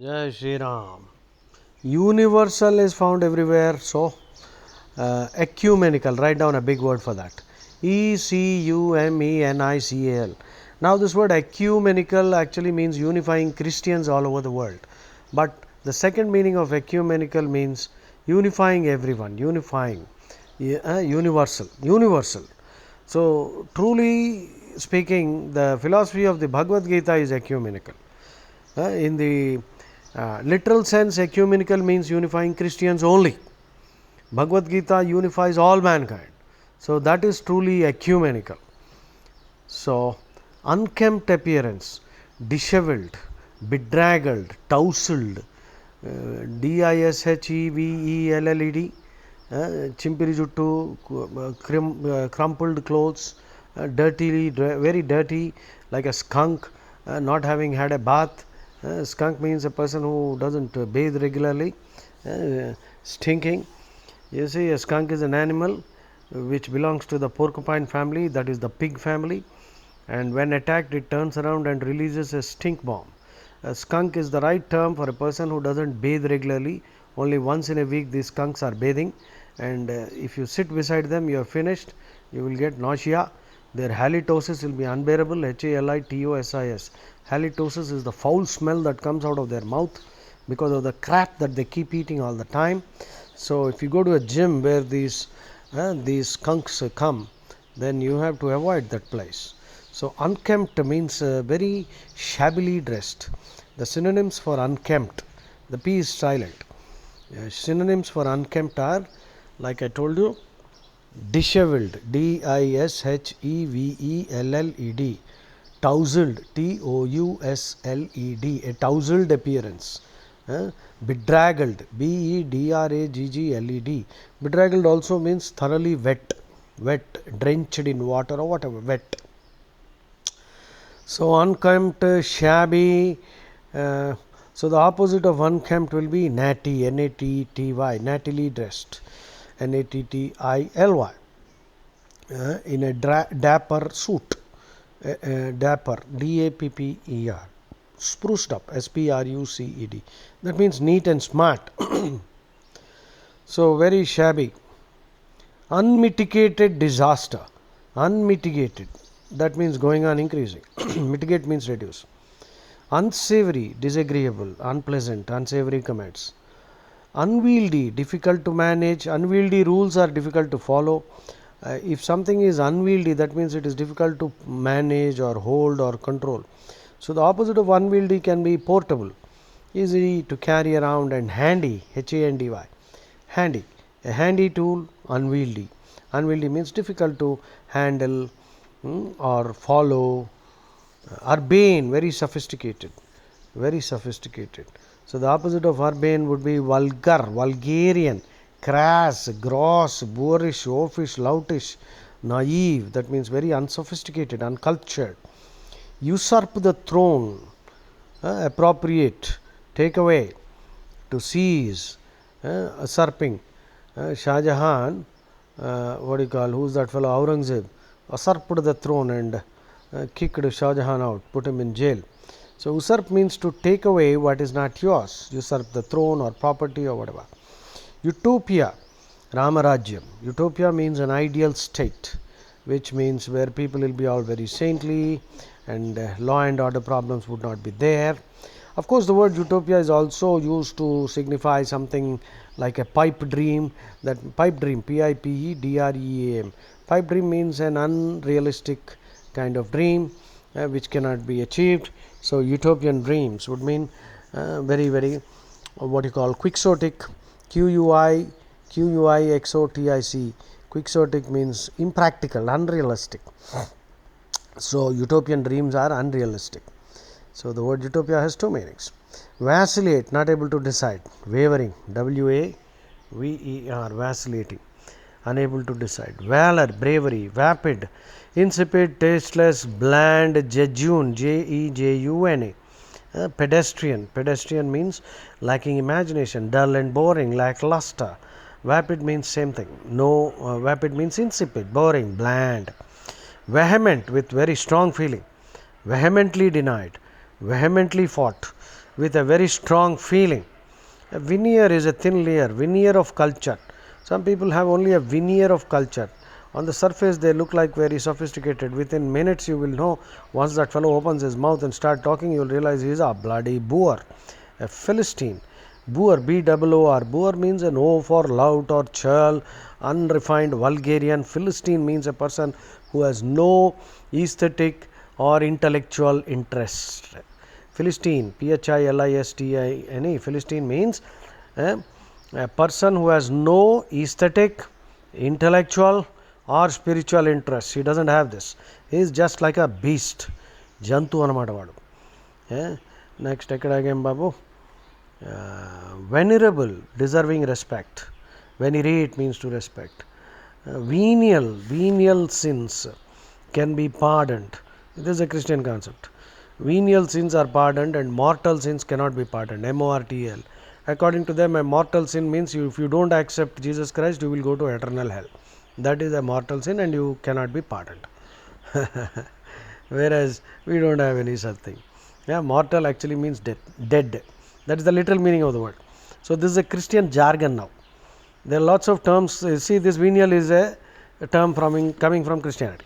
Jai Shri Ram. Universal is found everywhere, so ecumenical, write down a big word for that. Ecumenical. Now, this word ecumenical actually means unifying Christians all over the world. But the second meaning of ecumenical means unifying everyone, universal. So, truly speaking, the philosophy of the Bhagavad Gita is ecumenical. In the literal sense, ecumenical means unifying Christians only. Bhagavad Gita unifies all mankind. So, that is truly ecumenical. So, unkempt appearance, disheveled, bedraggled, tousled, DISHEVELLED, chimpiri juttu, crumpled clothes, very dirty, like a skunk, not having had a bath. Skunk means a person who doesn't bathe regularly, stinking. You see, a skunk is an animal which belongs to the porcupine family, that is the pig family, and when attacked it turns around and releases a stink bomb. A skunk is the right term for a person who doesn't bathe regularly. Only once in a week these skunks are bathing, and if you sit beside them you are finished. You will get nausea. Their halitosis will be unbearable. HALITOSIS. Halitosis is the foul smell that comes out of their mouth because of the crap that they keep eating all the time. So, if you go to a gym where these skunks come, then you have to avoid that place. So, unkempt means very shabbily dressed. The synonyms for unkempt, the P is silent. Synonyms for unkempt are, like I told you, disheveled, DISHEVELLED, tousled, TOUSLED, a tousled appearance. Bedraggled, BEDRAGGLED. Bedraggled also means thoroughly wet, drenched in water or whatever, wet. So, unkempt, shabby. So, the opposite of unkempt will be natty, NATTY, nattily dressed, NATTILY, in a dapper suit, dapper, DAPPER, spruced up, SPRUCED. That means neat and smart. So, very shabby. Unmitigated disaster, unmitigated, that means going on increasing. Mitigate means reduce. Unsavory, disagreeable, unpleasant, unsavory comments. Unwieldy, difficult to manage. Unwieldy rules are difficult to follow. If something is unwieldy, that means it is difficult to manage or hold or control. So, the opposite of unwieldy can be portable, easy to carry around, and handy, HANDY. Handy, a handy tool, unwieldy. Unwieldy means difficult to handle or follow. Urbane, very sophisticated, very sophisticated. So, the opposite of urbane would be vulgar, vulgarian, crass, gross, boorish, oafish, loutish, naive, that means very unsophisticated, uncultured. Usurp the throne, appropriate, take away, to seize, usurping. Shah Jahan, what do you call, who is that fellow, Aurangzeb, usurped the throne and kicked Shah Jahan out, put him in jail. So, usurp means to take away what is not yours, usurp the throne or property or whatever. Utopia, Ramarajyam. Utopia means an ideal state, which means where people will be all very saintly and law and order problems would not be there. Of course, the word utopia is also used to signify something like a pipe dream. That pipe dream, PIPEDREAM. Pipe dream means an unrealistic kind of dream which cannot be achieved. So, utopian dreams would mean very what you call quixotic, QUIXOTIC. Quixotic means impractical, unrealistic. So, utopian dreams are unrealistic. So, the word utopia has two meanings. Vacillate, not able to decide. Wavering, WAVER, vacillating, unable to decide. Valor, bravery. Vapid, insipid, tasteless, bland, jejune, JEJUNA. Pedestrian, pedestrian means lacking imagination, dull and boring, lackluster. Vapid means same thing. Vapid means insipid, boring, bland. Vehement, with very strong feeling. Vehemently denied, vehemently fought, with a very strong feeling. A veneer is a thin layer, veneer of culture. Some people have only a veneer of culture. On the surface they look like very sophisticated. Within minutes you will know, once that fellow opens his mouth and start talking, you will realize he is a bloody boor, a Philistine. Boor, B-O-O-R. Boor means an O for lout or churl, unrefined, vulgarian. Philistine means a person who has no aesthetic or intellectual interest. Philistine, Philistine. Philistine means a person who has no aesthetic, intellectual or spiritual interest. He doesn't have this. He is just like a beast. Jantu anamata vadu. Next, ekkada again babu. Venerable, deserving respect. Venerate means to respect. Venial sins can be pardoned. This is a Christian concept. Venial sins are pardoned and mortal sins cannot be pardoned. M-O-R-T-L. According to them, a mortal sin means if you don't accept Jesus Christ, you will go to eternal hell. That is a mortal sin and you cannot be pardoned. Whereas we don't have any such thing. Yeah, mortal actually means dead. That is the literal meaning of the word. So this is a Christian jargon now. There are lots of terms. See, this venial is a term coming from Christianity.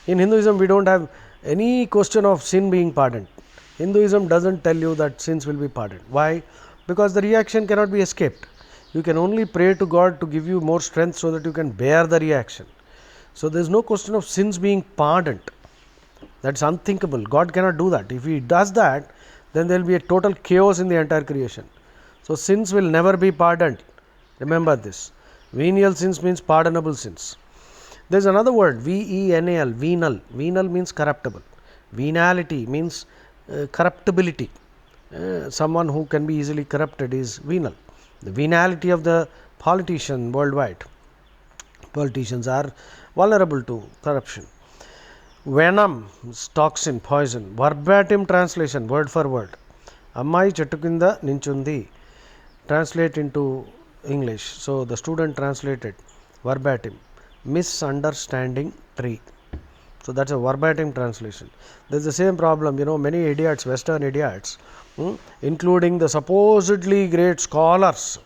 In Hinduism, we don't have any question of sin being pardoned. Hinduism doesn't tell you that sins will be pardoned. Why? Because the reaction cannot be escaped. You can only pray to God to give you more strength so that you can bear the reaction. So there is no question of sins being pardoned. That's unthinkable. God cannot do that. If He does that, then there will be a total chaos in the entire creation. So sins will never be pardoned. Remember this. Venial sins means pardonable sins. There is another word, V-E-N-A-L, venal. Venal means corruptible. Venality means corruptibility. Someone who can be easily corrupted is venal. The venality of the politician worldwide. Politicians are vulnerable to corruption. Venom, toxin, poison. Verbatim translation, word for word. Ammai chettu kinda ninchundi. Translate into English. So the student translated verbatim. Misunderstanding tree. So that's a verbatim translation. There's the same problem, many idiots, Western idiots, including the supposedly great scholars.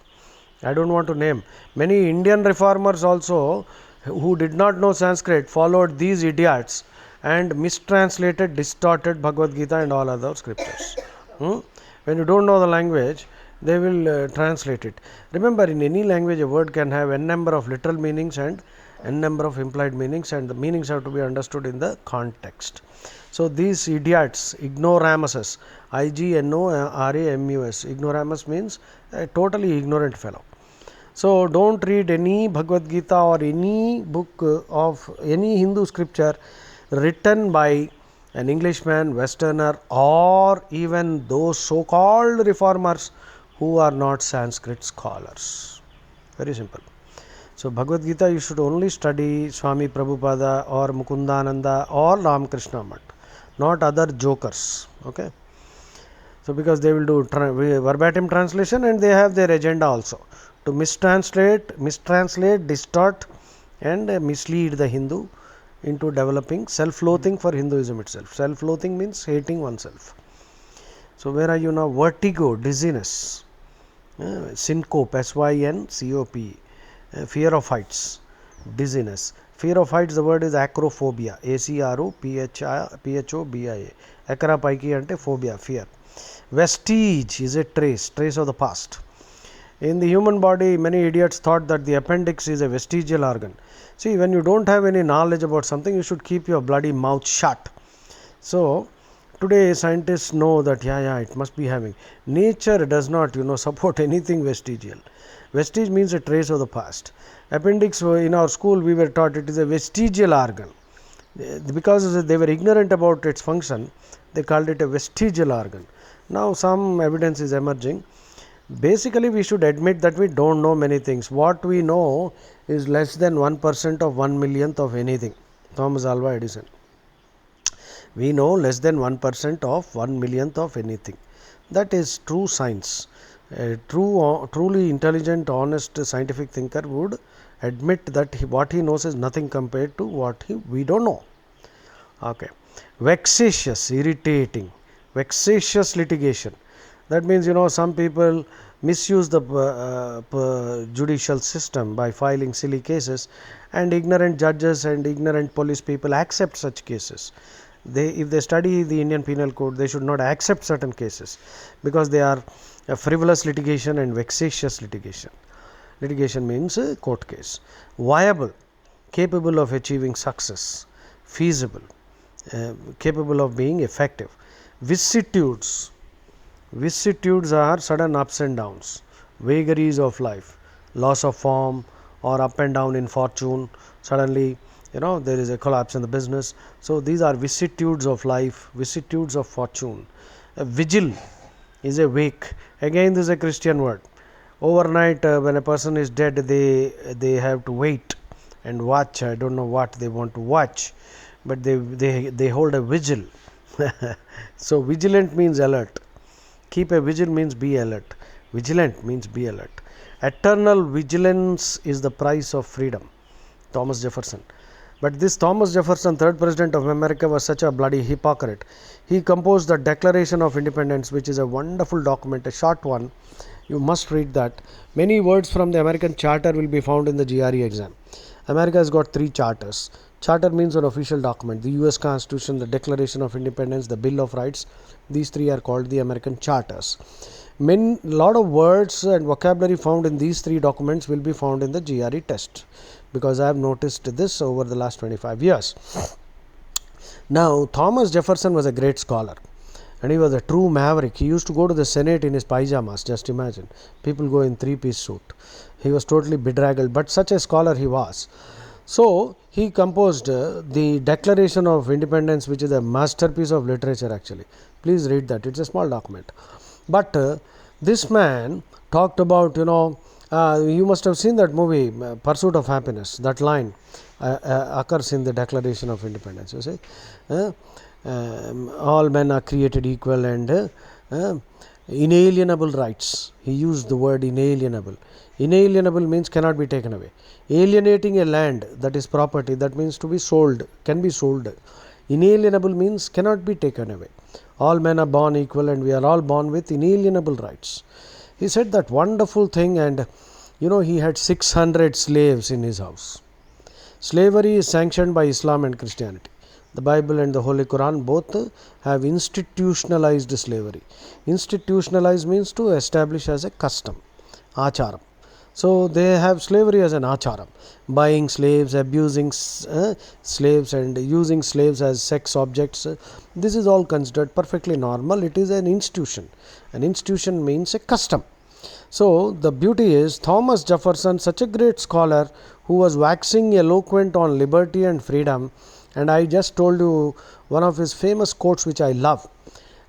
I don't want to name. Many Indian reformers also, who did not know Sanskrit, followed these idiots and mistranslated, distorted Bhagavad Gita and all other scriptures. When you don't know the language, they will translate it. Remember, in any language, a word can have n number of literal meanings and n number of implied meanings, and the meanings have to be understood in the context. So these idiots, ignoramuses, I-G-N-O-R-A-M-U-S, ignoramus means a totally ignorant fellow. So don't read any Bhagavad Gita or any book of any Hindu scripture written by an Englishman, Westerner, or even those so-called reformers who are not Sanskrit scholars. Very simple. So Bhagavad Gita you should only study Swami Prabhupada or Mukundananda or Ramakrishna Math, not other jokers. Okay. So because they will do verbatim translation and they have their agenda also to mistranslate, distort and mislead the Hindu into developing self-loathing for Hinduism itself. Self-loathing means hating oneself. So where are you now? Vertigo, dizziness, syncope, S-Y-N-C-O-P, fear of heights, dizziness. Fear of heights, the word is acrophobia, A-C-R-O-P-H-O-B-I-A. Akra paiki ante phobia, fear. Vestige is a trace of the past. In the human body, many idiots thought that the appendix is a vestigial organ. See, when you don't have any knowledge about something, you should keep your bloody mouth shut. So today scientists know that it must be having. Nature does not support anything vestigial. Vestige means a trace of the past. Appendix, in our school we were taught it is a vestigial organ. Because they were ignorant about its function, they called it a vestigial organ. Now some evidence is emerging. Basically we should admit that we don't know many things. What we know is less than 1% of 1 millionth of anything. Thomas Alva Edison. We know less than 1% of 1 millionth of anything. That is true science. A truly intelligent, honest scientific thinker would admit that what he knows is nothing compared to what we don't know. Okay. Vexatious, irritating, vexatious litigation. That means, some people misuse the judicial system by filing silly cases, and ignorant judges and ignorant police people accept such cases. If they study the Indian Penal Code, they should not accept certain cases because they are a frivolous litigation and vexatious litigation. Litigation means a court case. Viable, capable of achieving success, feasible, capable of being effective. Vicissitudes. Vicissitudes are sudden ups and downs, vagaries of life, loss of form, or up and down in fortune. Suddenly, there is a collapse in the business. So these are vicissitudes of life, vicissitudes of fortune. A vigil is a wake. Again, this is a Christian word. Overnight, when a person is dead, they have to wait and watch. I don't know what they want to watch, but they hold a vigil. So vigilant means alert. Keep a vigil means be alert. Vigilant means be alert. Eternal vigilance is the price of freedom. Thomas Jefferson. But this Thomas Jefferson, third president of America, was such a bloody hypocrite. He composed the Declaration of Independence, which is a wonderful document, a short one. You must read that. Many words from the American Charter will be found in the GRE exam. America has got 3 charters. Charter means an official document. The US Constitution, the Declaration of Independence, the Bill of Rights. These 3 are called the American Charters. Lot of words and vocabulary found in these 3 documents will be found in the GRE test, because I have noticed this over the last 25 years. Now, Thomas Jefferson was a great scholar, and he was a true maverick. He used to go to the Senate in his pyjamas, just imagine. People go in 3-piece suit. He was totally bedraggled, but such a scholar he was. So, he composed the Declaration of Independence, which is a masterpiece of literature actually. Please read that. It's a small document. But this man talked about, you must have seen that movie, Pursuit of Happiness. That line occurs in the Declaration of Independence. You see, all men are created equal and inalienable rights. He used the word inalienable. Inalienable means cannot be taken away. Alienating a land, that is property, that means to be sold, can be sold. Inalienable means cannot be taken away. All men are born equal and we are all born with inalienable rights. He said that wonderful thing, and he had 600 slaves in his house. Slavery is sanctioned by Islam and Christianity. The Bible and the Holy Quran both have institutionalized slavery. Institutionalize means to establish as a custom, acharam. So they have slavery as an acharam, buying slaves, abusing slaves, and using slaves as sex objects. This is all considered perfectly normal. It is an institution. An institution means a custom. So the beauty is Thomas Jefferson, such a great scholar who was waxing eloquent on liberty and freedom, and I just told you one of his famous quotes which I love.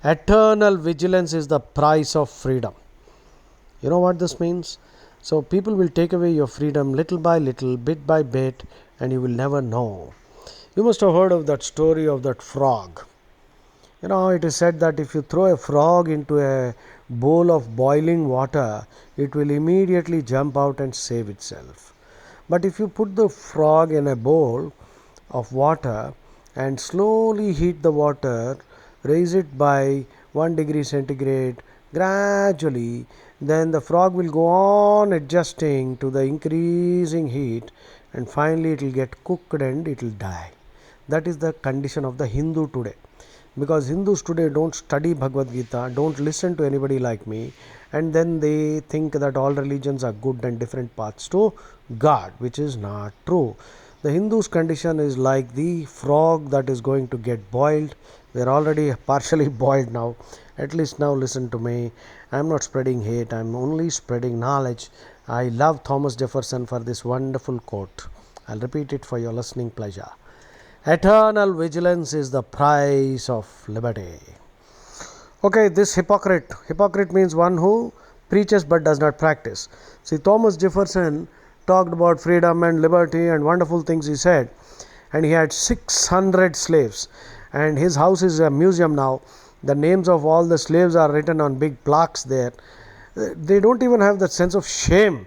Eternal vigilance is the price of freedom. You know what this means? So people will take away your freedom little by little, bit by bit, and you will never know. You must have heard of that story of that frog. It is said that if you throw a frog into a bowl of boiling water, it will immediately jump out and save itself. But if you put the frog in a bowl of water and slowly heat the water, raise it by 1 degree centigrade gradually, then the frog will go on adjusting to the increasing heat, and finally it will get cooked and it will die. That is the condition of the Hindu today. Because Hindus today don't study Bhagavad Gita, don't listen to anybody like me, and then they think that all religions are good and different paths to God, which is not true. The Hindu's condition is like the frog that is going to get boiled. We are already partially boiled now. At least now listen to me. I am not spreading hate, I am only spreading knowledge. I love Thomas Jefferson for this wonderful quote. I will repeat it for your listening pleasure. Eternal vigilance is the price of liberty. Okay, this hypocrite. Hypocrite means one who preaches but does not practice. See, Thomas Jefferson talked about freedom and liberty and wonderful things he said. And he had 600 slaves. And his house is a museum now. The names of all the slaves are written on big plaques there. They don't even have that sense of shame.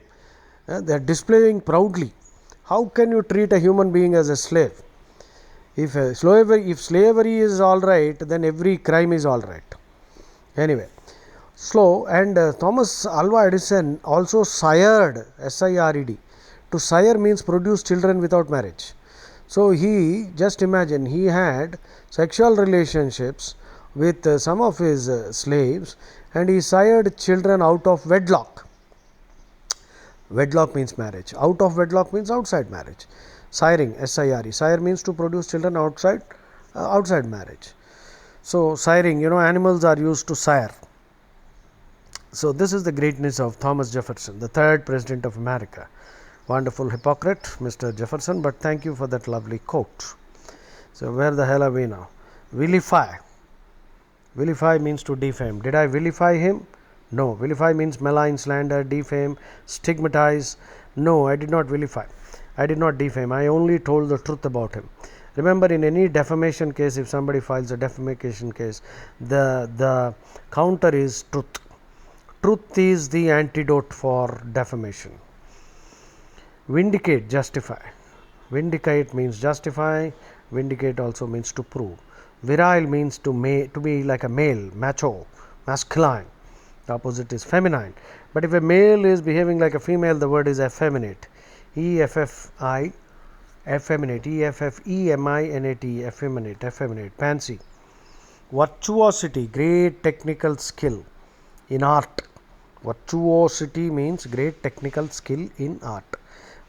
They are displaying proudly. How can you treat a human being as a slave? If slavery is all right, then every crime is all right. Anyway, Slow, and Thomas Alva Edison also sired, sired. To sire means produce children without marriage. So he, just imagine, he had sexual relationships with some of his slaves, and he sired children out of wedlock. Wedlock means marriage. Out of wedlock means outside marriage. Siring, sire. Sire means to produce children outside marriage. So siring, animals are used to sire. So this is the greatness of Thomas Jefferson, the third president of America. Wonderful hypocrite, Mr. Jefferson, but thank you for that lovely quote. So where the hell are we now? Vilify. Vilify means to defame. Did I vilify him? No. Vilify means malign, slander, defame, stigmatize. No, I did not vilify. I did not defame. I only told the truth about him. Remember, in any defamation case, if somebody files a defamation case, the counter is truth. Truth is the antidote for defamation. Vindicate, justify. Vindicate means justify. Vindicate also means to prove. Virile means to be like a male, macho, masculine. The opposite is feminine. But if a male is behaving like a female, the word is effeminate. E-F-F-I, effeminate. E-F-F-E-M-I-N-A-T, effeminate, effeminate, fancy. Virtuosity, great technical skill in art. Virtuosity means great technical skill in art.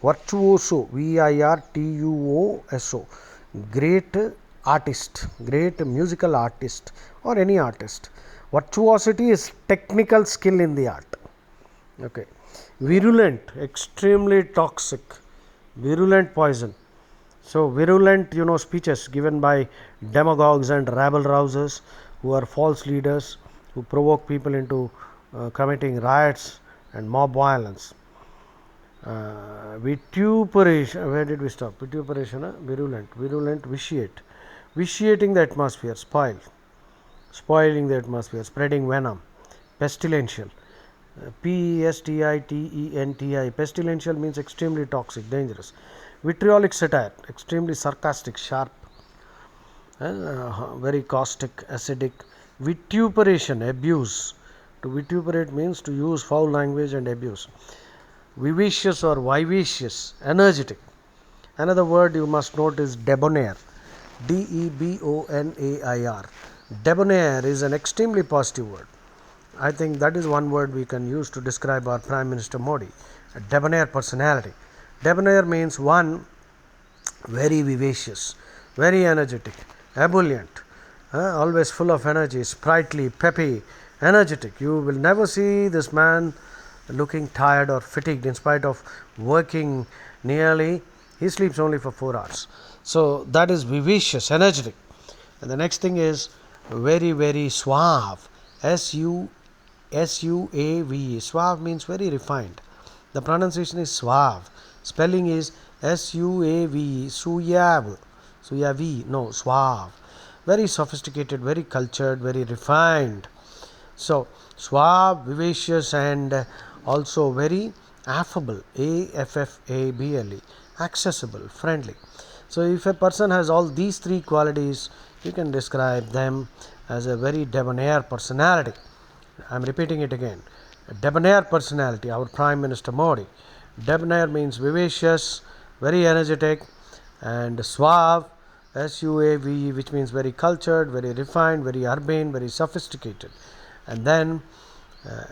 Virtuoso, V-I-R-T-U-O-S-O, great artist, great musical artist or any artist. Virtuosity is technical skill in the art. Okay. Virulent, extremely toxic, virulent poison. So virulent, speeches given by demagogues and rabble rousers who are false leaders who provoke people into committing riots and mob violence. Vituperation, where did we stop? Vituperation, virulent, vitiate, vitiating the atmosphere, spoiling the atmosphere, spreading venom, pestilential, P-E-S-T-I-T-E-N-T-I, pestilential means extremely toxic, dangerous. Vitriolic satire, extremely sarcastic, sharp, very caustic, acidic. Vituperation, abuse. To vituperate means to use foul language and abuse. Vivacious or vivacious, energetic. Another word you must note is debonair, D-E-B-O-N-A-I-R. Debonair is an extremely positive word. I think that is one word we can use to describe our Prime Minister Modi, a debonair personality. Debonair means one very vivacious, very energetic, ebullient, always full of energy, sprightly, peppy, energetic. You will never see this man looking tired or fatigued in spite of working nearly. He sleeps only for 4 hours. So that is vivacious, energetic. And the next thing is very, very suave. S-U-A-V-E. Suave means very refined. The pronunciation is suave. Spelling is S-U-A-V-E. Suave. No, suave. Very sophisticated, very cultured, very refined. So suave, vivacious, and also very affable. A-F-F-A-B-L-E. Accessible, friendly. So if a person has all these three qualities, you can describe them as a very debonair personality. I am repeating it again. A debonair personality, our Prime Minister Modi. Debonair means vivacious, very energetic, and suave, S-U-A-V-E, which means very cultured, very refined, very urbane, very sophisticated. And then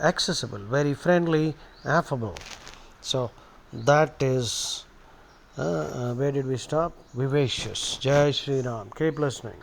accessible, very friendly, affable. So that is, where did we stop? Vivacious. Jai Shri Ram. Keep listening.